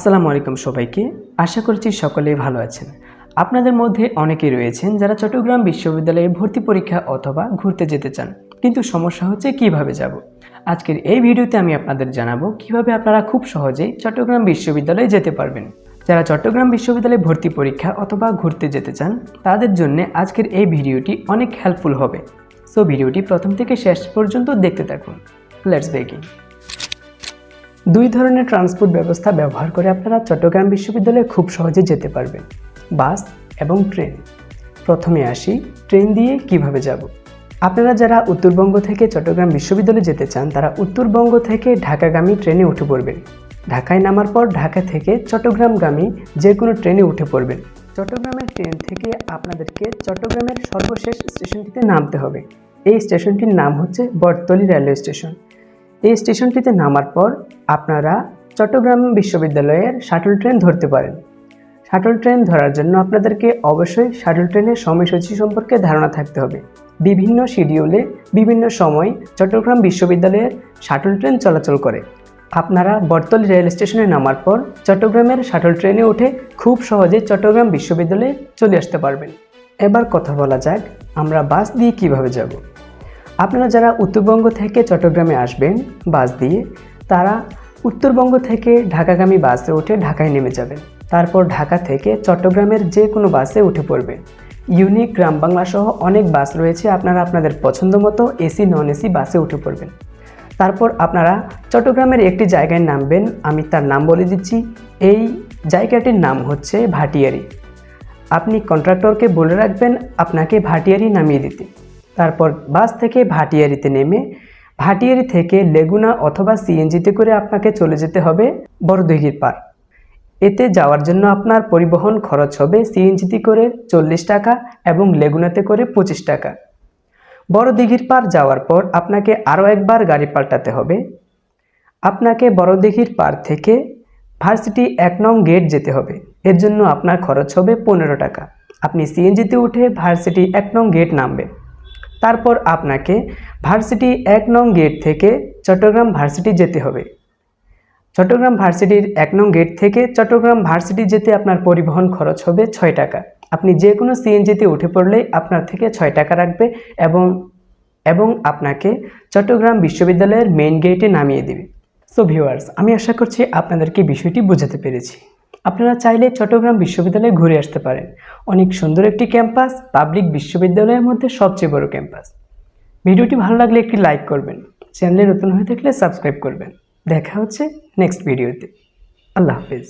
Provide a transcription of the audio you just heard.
আসসালামু আলাইকুম সবাইকে। আশা করছি সকলেই ভালো আছেন। আপনাদের মধ্যে অনেকেই রয়েছেন যারা চট্টগ্রাম বিশ্ববিদ্যালয়ে ভর্তি পরীক্ষা অথবা ঘুরতে যেতে চান, কিন্তু সমস্যা হচ্ছে কিভাবে যাব। আজকের এই ভিডিওতে আমি আপনাদের জানাবো কিভাবে আপনারা খুব সহজেই চট্টগ্রাম বিশ্ববিদ্যালয়ে যেতে পারবেন। যারা চট্টগ্রাম বিশ্ববিদ্যালয়ে ভর্তি পরীক্ষা অথবা ঘুরতে যেতে চান তাদের জন্য আজকের এই ভিডিওটি অনেক হেল্পফুল হবে। সো ভিডিওটি প্রথম থেকে শেষ পর্যন্ত দেখতে থাকুন। Let's begin. দুই ধরনের ট্রান্সপোর্ট ব্যবস্থা ব্যবহার করে আপনারা চট্টগ্রাম বিশ্ববিদ্যালয়ে খুব সহজে যেতে পারবেন, বাস এবং ট্রেন। প্রথমে আসি ট্রেন দিয়ে কিভাবে যাব। আপনারা যারা উত্তরবঙ্গ থেকে চট্টগ্রাম বিশ্ববিদ্যালয়ে যেতে চান তারা উত্তরবঙ্গ থেকে ঢাকাগামী ট্রেনে উঠে পড়বেন। ঢাকায় নামার পর ঢাকা থেকে চট্টগ্রামগামী যে কোনো ট্রেনে উঠে পড়বেন। চট্টগ্রামের ট্রেন থেকে আপনাদেরকে চট্টগ্রামের সর্বশেষ স্টেশনটিতে নামতে হবে। এই স্টেশনটির নাম হচ্ছে বটতলী রেলওয়ে স্টেশন। এই স্টেশনটিতে নামার পর আপনারা চট্টগ্রাম বিশ্ববিদ্যালয়ের শাটল ট্রেন ধরতে পারেন। শাটল ট্রেন ধরার জন্য আপনাদেরকে অবশ্যই শাটল ট্রেনের সময়সূচি সম্পর্কে ধারণা থাকতে হবে। বিভিন্ন শিডিউলে বিভিন্ন সময় চট্টগ্রাম বিশ্ববিদ্যালয়ের শাটল ট্রেন চলাচল করে। আপনারা বটতলী রেল স্টেশনে নামার পর চট্টগ্রামের শাটল ট্রেনে উঠে খুব সহজে চট্টগ্রাম বিশ্ববিদ্যালয়ে চলে আসতে পারবেন। এবার কথা বলা যাক আমরা বাস দিয়ে কিভাবে যাব। আপনারা যারা উত্তরবঙ্গ থেকে চট্টগ্রামে আসবেন বাস দিয়ে, তারা উত্তরবঙ্গ থেকে ঢাকাগামী বাসে উঠে ঢাকায় নেমে যাবেন। তারপর ঢাকা থেকে চট্টগ্রামের যে কোনো বাসে উঠে পড়বেন। ইউনিক, গ্রাম বাংলা সহ অনেক বাস রয়েছে, আপনারা আপনাদের পছন্দ মতো এসি নন এসি বাসে উঠে পড়বেন। তারপর আপনারা চট্টগ্রামের একটি জায়গায় নামবেন, আমি তার নাম বলে দিচ্ছি। এই জায়গাটির নাম হচ্ছে ভাটিয়ারি। আপনি কন্ট্রাক্টরকে বলে রাখবেন আপনাকে ভাটিয়ারি নামিয়ে দিতে। তারপর বাস থেকে ভাটিয়ারিতে নেমে ভাটিয়ারি থেকে লেগুনা অথবা সিএনজিতে করে আপনাকে চলে যেতে হবে বড়দিঘির পার। এতে যাওয়ার জন্য আপনার পরিবহন খরচ হবে সিএনজিতে করে 40 টাকা এবং লেগুনাতে করে 25 টাকা। বড়দিঘির পার যাওয়ার পর আপনাকে আরও একবার গাড়ি পাল্টাতে হবে। আপনাকে বড়দিঘির পার থেকে ভার্সিটি 1 নং গেট যেতে হবে। এর জন্য আপনার খরচ হবে 15 টাকা। আপনি সিএনজিতে উঠে ভার্সিটি 1 নং গেট নামবেন। তারপর আপনাকে ভার্সিটি 1 নং গেট থেকে চট্টগ্রাম ভার্সিটি যেতে হবে। চট্টগ্রাম ভার্সিটির 1 নং গেট থেকে চট্টগ্রাম ভার্সিটি যেতে আপনার পরিবহন খরচ হবে 6 টাকা। আপনি যে কোনো সিএনজিতে উঠে পড়লেই আপনার থেকে 6 টাকা রাখবে এবং আপনাকে চট্টগ্রাম বিশ্ববিদ্যালয়ের মেইন গেটে নামিয়ে দেবে। সো ভিউয়ার্স, আমি আশা করছি আপনাদেরকে বিষয়টি বোঝাতে পেরেছি। আপনারা চাইলে চট্টগ্রাম বিশ্ববিদ্যালয়ে ঘুরে আসতে পারেন। অনেক সুন্দর একটি ক্যাম্পাস, পাবলিক বিশ্ববিদ্যালয়ের মধ্যে সবচেয়ে বড় ক্যাম্পাস। ভিডিওটি ভালো লাগলে একটি লাইক করবেন, চ্যানেলে নতুন হয়ে থাকলে সাবস্ক্রাইব করবেন। দেখা হচ্ছে নেক্সট ভিডিওতে। আল্লাহ হাফেজ।